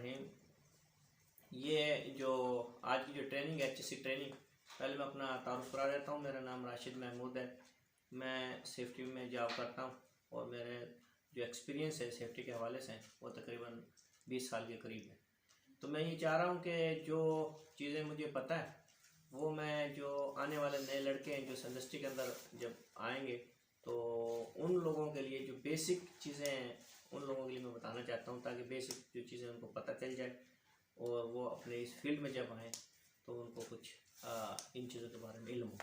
रहीम। ये जो आज की जो ट्रेनिंग है HSC ट्रेनिंग, पहले मैं अपना तारुफ करा देता हूँ। मेरा नाम राशिद महमूद है। मैं सेफ्टी में जॉब करता हूँ और मेरे जो एक्सपीरियंस है सेफ्टी के हवाले से वो तकरीबन 20 साल के करीब है। तो मैं ये चाह रहा हूँ कि जो चीज़ें मुझे पता है वो मैं जो आने वाले नए लड़के हैं जो इंडस्ट्री के अंदर जब आएंगे तो उन लोगों के लिए जो बेसिक चीज़ें हैं उन लोगों के लिए मैं बताना चाहता हूँ, ताकि बेसिक जो चीज़ें उनको पता चल जाए और वो अपने इस फील्ड में जब आएँ तो उनको कुछ इन चीज़ों के बारे में इल्म हो।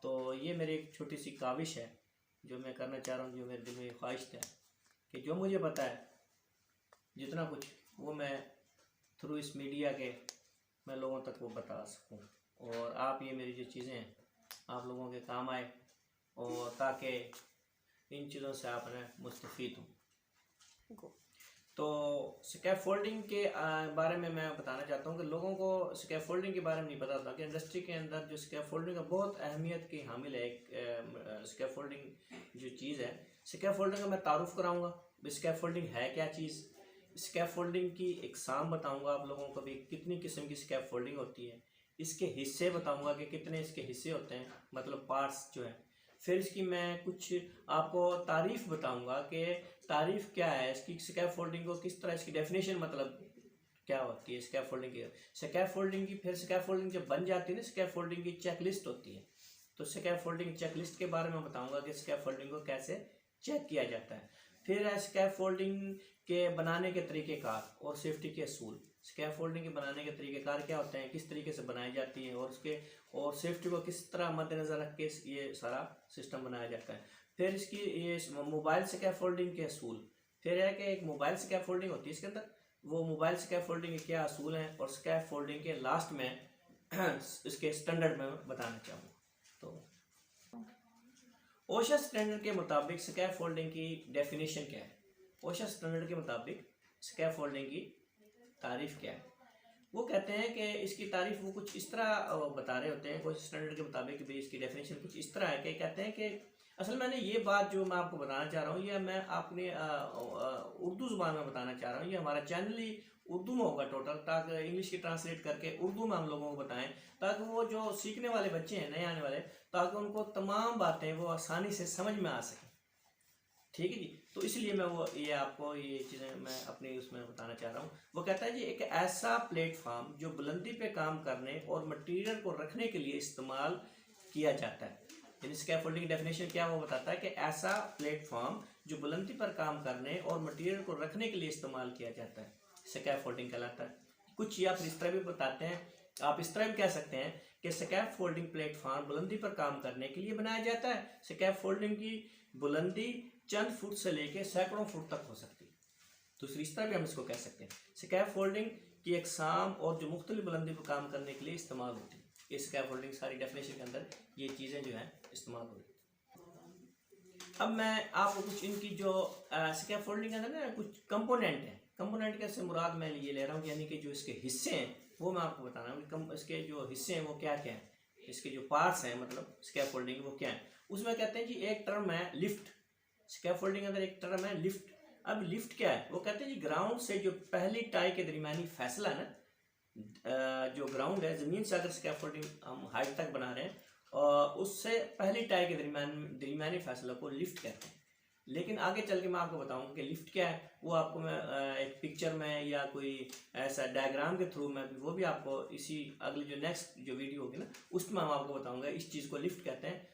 तो ये मेरी एक छोटी सी काविश है जो मैं करना चाह रहा हूँ, जो मेरे दिल में ख्वाहिश है कि जो मुझे पता है जितना कुछ वो मैं थ्रू इस मीडिया के मैं लोगों तक वो बता सकूँ, और आप ये मेरी जो चीज़ें हैं आप लोगों के काम आए और ताकि इन चीज़ों से आप मुस्तफ़ीद हों। तो स्कैफोल्डिंग के बारे में मैं बताना चाहता हूँ कि लोगों को स्कैफोल्डिंग के बारे में नहीं पता था कि इंडस्ट्री के अंदर जो स्कैफोल्डिंग का बहुत अहमियत की हामिल है। एक स्कैफोल्डिंग जो चीज़ है, स्कैफोल्डिंग का मैं तारुफ कराऊंगा, स्कैफोल्डिंग है क्या चीज़, स्कैफोल्डिंग की इकसाम बताऊंगा आप लोगों को भी कितनी किस्म की स्कैफोल्डिंग होती है, इसके हिस्से बताऊंगा कि कितने इसके हिस्से होते हैं, मतलब पार्ट्स जो है। फिर इसकी मैं कुछ आपको तारीफ़ बताऊंगा कि तारीफ़ क्या है इसकी, स्कैफोल्डिंग को किस तरह, इसकी डेफिनेशन मतलब क्या होती है स्कैफोल्डिंग की। स्कैफोल्डिंग की फिर स्कैफोल्डिंग जब बन जाती है ना, स्कैफोल्डिंग की चेकलिस्ट होती है। तो स्कैफोल्डिंग चेकलिस्ट के बारे में बताऊंगा कि स्कैफोल्डिंग को कैसे चेक किया जाता है। फिर है स्कैफोल्डिंग के बनाने के तरीक़ेकार और सेफ्टी के असूल। स्कैफोल्डिंग के बनाने के तरीक़ेकार क्या होते हैं, किस तरीके से बनाई जाती है और उसके और सेफ्टी को किस तरह मद्देनज़र रख के ये सारा सिस्टम बनाया जाता है। फिर इसकी ये मोबाइल स्कैफोल्डिंग के असूल। फिर है कि एक मोबाइल स्कैफोल्डिंग होती है, इसके अंदर वो मोबाइल स्कैफोल्डिंग के क्या असूल हैं, और स्कैफोल्डिंग के लास्ट में इसके स्टैंडर्ड में बताना चाहूँगा। तो ओशा स्टैंडर्ड के मुताबिक स्कैफोल्डिंग की डेफिनेशन क्या है, ओशा स्टैंडर्ड के मुताबिक स्कैफोल्डिंग की तारीफ़ क्या है। वो कहते हैं कि इसकी तारीफ़ वो कुछ इस तरह बता रहे होते हैं, कुछ स्टैंडर्ड के मुताबिक भी इसकी डेफिनेशन कुछ इस तरह है कि कहते हैं कि असल मैंने ये बात जो मैं आपको बताना चाह रहा हूँ ये मैं अपने उर्दू ज़ुबान में बताना चाह रहा हूँ। ये हमारा चैनल ही उर्दू में होगा टोटल, ताकि इंग्लिश की ट्रांसलेट करके उर्दू में हम लोगों को बताएं, ताकि वो जो सीखने वाले बच्चे हैं नए आने वाले, ताकि उनको तमाम बातें वो आसानी से समझ में आ सकें। ठीक है जी। तो इसलिए मैं वो ये आपको ये चीज़ें मैं अपने उसमें बताना चाह रहा हूँ। वो कहता है जी एक ऐसा प्लेटफॉर्म जो बुलंदी पे काम करने और मटेरियल को रखने के लिए इस्तेमाल किया जाता है। यानी स्कैफोल्डिंग डेफिनेशन क्या वो बताता है कि ऐसा प्लेटफॉर्म जो बुलंदी पर काम करने और मटेरियल को रखने के लिए इस्तेमाल किया जाता है स्कैफोल्डिंग कहलाता है। कुछ या फिर इस तरह भी बताते हैं, आप इस तरह भी कह सकते हैं कि स्कैफोल्डिंग प्लेटफॉर्म बुलंदी पर काम करने के लिए बनाया जाता है। स्कैफोल्डिंग की बुलंदी चंद फुट से लेकर सैकड़ों फुट तक हो सकती है। दूसरी इस तरह भी हम इसको कह सकते हैं, स्कैफोल्डिंग की इकसाम और जो मुख्तलिफ बुलंदी पर काम करने के लिए इस्तेमाल होती है। ये स्कैफोल्डिंग सारी डेफिनेशन के अंदर ये चीज़ें जो हैं इस्तेमाल होती है। अब मैं आपको कुछ इनकी जो स्कैफोल्डिंग के अंदर ना कुछ कंपोनेंट हैं, कंपोनेंट के से मुराद मैं ये ले रहा हूँ, यानी कि जो इसके हिस्से हैं वो मैं आपको बताना हूँ। इसके जो हिस्से हैं वो क्या क्या हैं, इसके जो पार्ट्स हैं मतलब स्कैफोल्डिंग वो क्या है। उसमें कहते हैं जी एक टर्म है लिफ्ट, स्कैफोल्डिंग के अंदर एक टर्म है लिफ्ट। अब लिफ्ट क्या है, वो कहते हैं जी ग्राउंड से जो पहली टाई के दरमियानी फैसला है ना, जो ग्राउंड है ज़मीन से अगर स्कैफोल्डिंग हम हाइट तक बना रहे हैं और उससे पहली टाई के दरमियानी फैसला को लिफ्ट कहते हैं। लेकिन आगे चल के मैं आपको बताऊंगा कि लिफ्ट क्या है, वो आपको मैं एक पिक्चर में या कोई ऐसा डायग्राम के थ्रू में वो भी आपको इसी अगली जो नेक्स्ट जो वीडियो होगी ना उसमें हम आपको बताऊंगा इस चीज़ को लिफ्ट कहते हैं।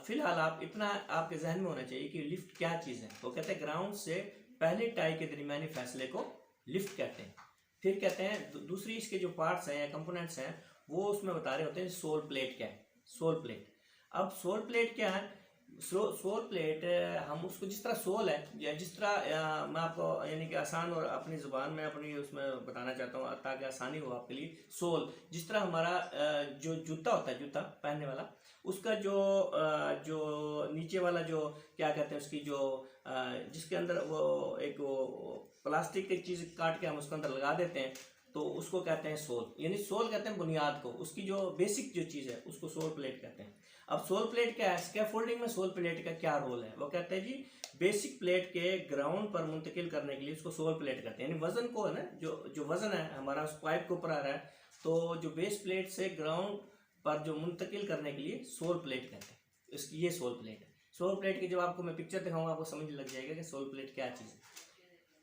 फिलहाल आप इतना आपके जहन में होना चाहिए कि लिफ्ट क्या चीज़ है। वो कहते हैं ग्राउंड से पहले टाई के दरमियानी फैसले को लिफ्ट कहते हैं। फिर कहते हैं दूसरी इसके जो पार्ट्स हैं या कंपोनेंट्स हैं वो उसमें बता रहे होते हैं सोल प्लेट क्या है, सोल प्लेट। अब सोल प्लेट क्या है, सोल प्लेट हम उसको जिस तरह सोल है या जिस तरह मैं आपको यानी कि आसान और अपनी ज़ुबान में अपनी उसमें बताना चाहता हूँ ताकि आसानी हो आपके लिए। सोल जिस तरह हमारा जो जूता होता है, जूता पहनने वाला, उसका जो नीचे वाला जो क्या कहते हैं उसकी जो जिसके अंदर वो एक वो प्लास्टिक की चीज़ काट के हम उसके अंदर लगा देते हैं तो उसको कहते हैं सोल, यानी सोल कहते हैं बुनियाद को, उसकी जो बेसिक जो चीज़ है उसको सोल प्लेट कहते हैं। अब सोल प्लेट क्या है, स्कैफोल्डिंग में सोल प्लेट का क्या रोल है, वो कहते हैं जी बेसिक प्लेट के ग्राउंड पर मुंतकिल करने के लिए उसको सोल प्लेट कहते हैं। यानी वजन को है ना, जो वजन है हमारा उस पाइप के ऊपर आ रहा है, तो जो बेस प्लेट से ग्राउंड पर जो मुंतकिल करने के लिए सोल प्लेट कहते हैं, इसकी ये सोल प्लेट है। सोल प्लेट की जब आपको मैं पिक्चर दिखाऊंगा आपको समझ लग जाएगा कि सोल प्लेट क्या चीज़ है।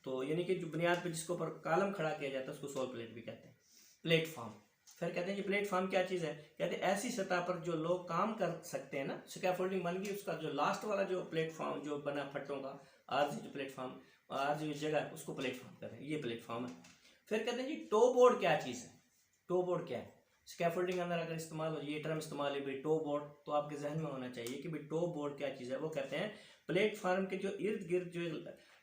तो यानी कि जो बुनियाद पे जिसके ऊपर कॉलम खड़ा किया जाता है उसको सोल प्लेट भी कहते हैं। प्लेटफॉर्म, फिर कहते हैं कि प्लेटफॉर्म क्या चीज़ है, कहते हैं ऐसी सतह पर जो लोग काम कर सकते हैं ना, स्कैफोल्डिंग बन गई, उसका जो लास्ट वाला जो प्लेटफॉर्म जो बना फट्टों का आर्जी जो प्लेटफॉर्म आर्जी जगह उसको प्लेटफॉर्म कहते हैं, ये प्लेटफॉर्म है। फिर कहते हैं जी टो बोर्ड क्या चीज़ है, टो बोर्ड क्या है, स्कैफोल्डिंग के अंदर अगर इस्तेमाल हो, ये टर्म इस्तेमाल है भाई टो बोर्ड, तो आपके जहन में होना चाहिए कि भाई टो बोर्ड क्या चीज़ है। वो कहते हैं प्लेटफॉर्म के जो इर्द गिर्द जो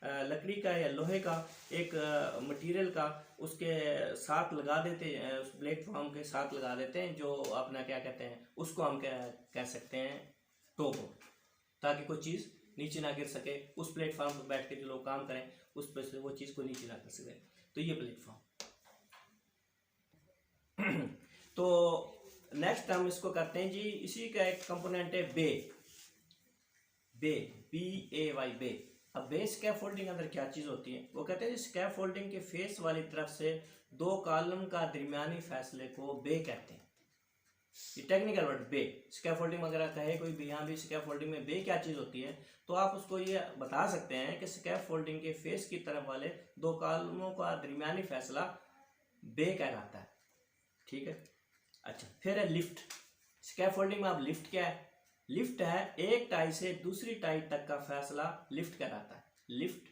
लकड़ी का या लोहे का एक मटेरियल का उसके साथ लगा देते हैं, उस प्लेटफॉर्म के साथ लगा देते हैं, जो अपना क्या कहते हैं उसको हम क्या कह सकते हैं टो बोर्ड, ताकि कोई चीज़ नीचे ना गिर सके, उस प्लेटफॉर्म पर बैठ के जो लोग काम करें उस पर से वो चीज़ को नीचे ना कर सके, तो ये प्लेटफॉर्म। तो नेक्स्ट हम इसको करते हैं जी, इसी का एक कंपोनेंट है बे, BAY बे। अब बे स्कैफोल्डिंग अंदर क्या चीज़ होती है, वो कहते हैं स्कैफोल्डिंग के फेस वाली तरफ से दो कॉलम का दरमियानी फैसले को बे कहते हैं। ये टेक्निकल वर्ड बे, स्कैफोल्डिंग वगैरह कहे कोई भी, यहाँ भी स्कैफोल्डिंग में बे क्या चीज़ होती है, तो आप उसको ये बता सकते हैं कि स्कैफोल्डिंग के फेस की तरफ वाले दो कॉलमों का दरमियानी फैसला बे कहलाता है, ठीक है। अच्छा, फिर है लिफ्ट। स्कैफोल्डिंग में अब लिफ्ट क्या है, लिफ्ट है एक टाई से दूसरी टाई तक का फैसला लिफ्ट कहलाता है। लिफ्ट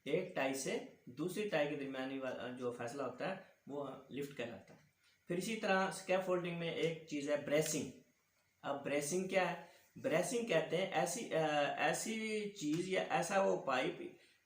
एक टाई से दूसरी टाई के दरमियानी जो फैसला होता है वो लिफ्ट कहलाता है। फिर इसी तरह स्कैफोल्डिंग में एक चीज़ है ब्रेसिंग। अब ब्रेसिंग क्या है, ब्रेसिंग कहते हैं ऐसी चीज़ या ऐसा वो पाइप,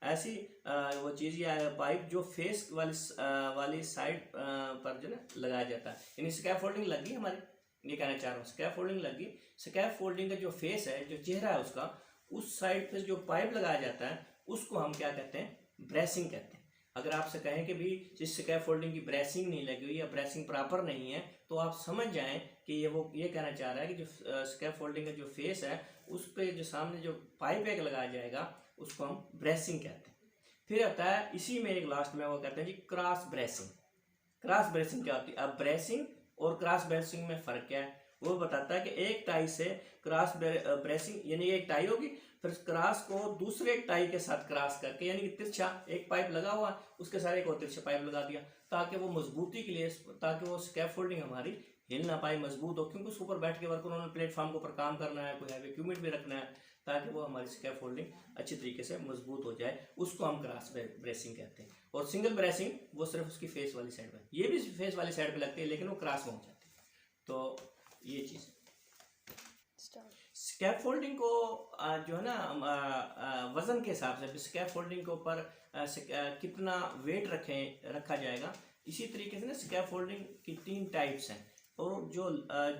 ऐसी वो चीज़ या पाइप जो फेस वाली साइड पर जो ना लगाया जाता है। यानी स्कैफोल्डिंग लगी हमारी, ये कहना चाह रहा हूँ, स्कैफोल्डिंग लगी, स्कैफोल्डिंग का जो फेस है, जो चेहरा है उसका, उस साइड पे जो पाइप लगाया जाता है उसको हम क्या कहते हैं, ब्रेसिंग कहते हैं। अगर आपसे कहें कि भी जिस स्कैफोल्डिंग की ब्रेसिंग नहीं लगी हुई या ब्रेसिंग प्रॉपर नहीं है, तो आप समझ जाएं कि ये कहना चाह रहा है कि जो स्कैफोल्डिंग का जो फेस है उस पर जो सामने जो पाइप एक लगाया जाएगा उसको हम ब्रेसिंग कहते हैं। फिर आता है इसी में एक लास्ट में वो कहते हैं जी क्रॉस ब्रेसिंग। क्रॉस ब्रेसिंग क्या होती है, अब ब्रेसिंग और क्रॉस ब्रेसिंग में फ़र्क क्या है, वो बताता है कि एक टाई से क्रॉस ब्रेसिंग यानी एक टाई होगी, फिर क्रॉस को दूसरे टाई के साथ क्रॉस करके, यानी कि तिरछा एक पाइप लगा हुआ उसके साथ एक और तिरछा पाइप लगा दिया, ताकि वो मजबूती के लिए, ताकि वो स्कैफोल्डिंग हमारी हिल ना पाए, मजबूत हो, क्योंकि उसके ऊपर बैठ के वर्कर उन्होंने प्लेटफॉर्म के ऊपर काम करना है, कोई हैवी इक्विपमेंट भी रखना है, ताकि वो हमारी स्कैफोल्डिंग अच्छी तरीके से मजबूत हो जाए, उसको हम क्रॉस ब्रेसिंग कहते हैं। और सिंगल ब्रेसिंग वो सिर्फ उसकी फेस वाली साइड पर, ये भी फेस वाली साइड पर लगती है लेकिन वो क्रॉस में हो जाती है। तो ये चीज़ स्कैफोल्डिंग को जो है ना वजन के हिसाब से स्कैफोल्डिंग के ऊपर कितना वेट रखा जाएगा, इसी तरीके से ना स्कैफोल्डिंग की 3 टाइप्स हैं, और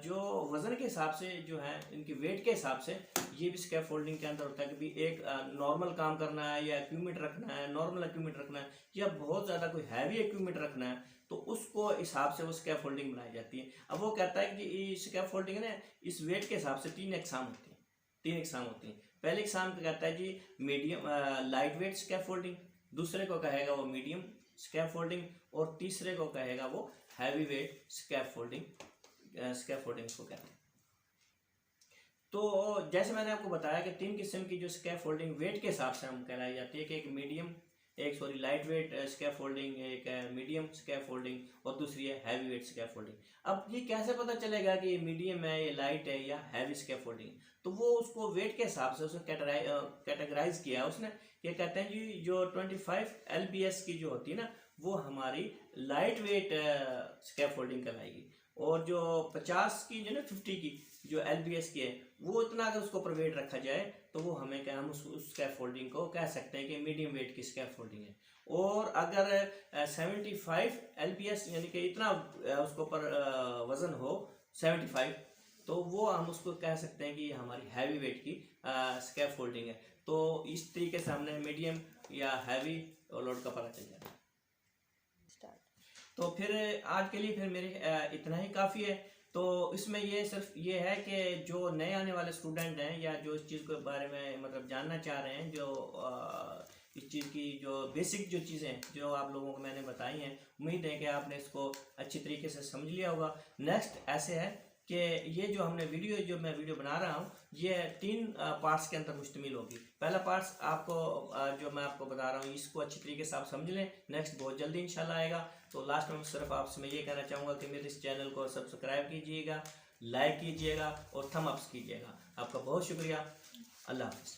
जो वजन के हिसाब से जो है इनकी वेट के हिसाब से ये भी स्कैफोल्डिंग के अंदर होता है कि भी एक नॉर्मल काम करना है या इक्विपमेंट रखना है, नॉर्मल इक्विपमेंट रखना है, या बहुत ज़्यादा कोई हैवी इक्विपमेंट रखना है, तो उसको हिसाब से वो स्कैफोल्डिंग बनाई जाती है। अब वो कहता है कि स्कैफोल्डिंग है ना, इस वेट के हिसाब से 3 इकसाम होती हैं, 3 इकसाम होती हैं। पहले इकसाम का कहता है जी मीडियम लाइट वेट स्कैफोल्डिंग, दूसरे को कहेगा वो मीडियम स्कैफोल्डिंग, और तीसरे को कहेगा वो हैवी वेट स्कैफोल्डिंग को कहते हैं। तो जैसे मैंने आपको बताया कि 3 किस्म की जो स्कैफोल्डिंग वेट के हिसाब से हम कहलाई जाती है कि एक लाइट वेट स्कैफोल्डिंग, एक है मीडियम स्कैफोल्डिंग, और दूसरी है हैवी वेट स्कैफोल्डिंग। अब ये कैसे पता चलेगा कि ये मीडियम है, ये लाइट है या हैवी स्कैफोल्डिंग, तो वो उसको वेट के हिसाब से उसने कैटेगराइज किया उसने। ये कहते हैं जी जो 25 LBS की जो होती है ना, वो हमारी लाइट वेट स्कैफोल्डिंग कहलाएगी, और जो 50 की जो ना 50 की जो LBS की है, वो इतना अगर उसको पर वेट रखा जाए तो वो हमें क्या, हम उस स्कैफोल्डिंग को कह सकते हैं कि मीडियम वेट की स्कैफोल्डिंग है। और अगर 75 LBS यानी कि इतना उसको पर वजन हो 75, तो वो हम उसको कह सकते हैं कि हमारी हैवी वेट की स्कैफोल्डिंग है। तो इस तरीके से हमने मीडियम या हैवी लोड का पता चल जाता है। तो फिर आज के लिए फिर मेरे इतना ही काफ़ी है। तो इसमें ये सिर्फ ये है कि जो नए आने वाले स्टूडेंट हैं या जो इस चीज़ के बारे में मतलब जानना चाह रहे हैं, जो इस चीज़ की जो बेसिक जो चीज़ें जो आप लोगों को मैंने बताई हैं, उम्मीद है कि आपने इसको अच्छी तरीके से समझ लिया होगा। नेक्स्ट ऐसे है कि ये जो हमने जो मैं वीडियो बना रहा हूँ, ये 3 पार्ट्स के अंदर मुश्तमिल होगी। पहला पार्ट्स आपको जो मैं आपको बता रहा हूँ इसको अच्छी तरीके से आप समझ लें। नेक्स्ट बहुत जल्दी इंशाल्लाह आएगा। तो लास्ट में सिर्फ आपसे मैं ये कहना चाहूँगा कि मेरे इस चैनल को सब्सक्राइब कीजिएगा, लाइक कीजिएगा और थम अप्स कीजिएगा। आपका बहुत शुक्रिया। अल्लाह हाफ़िज़।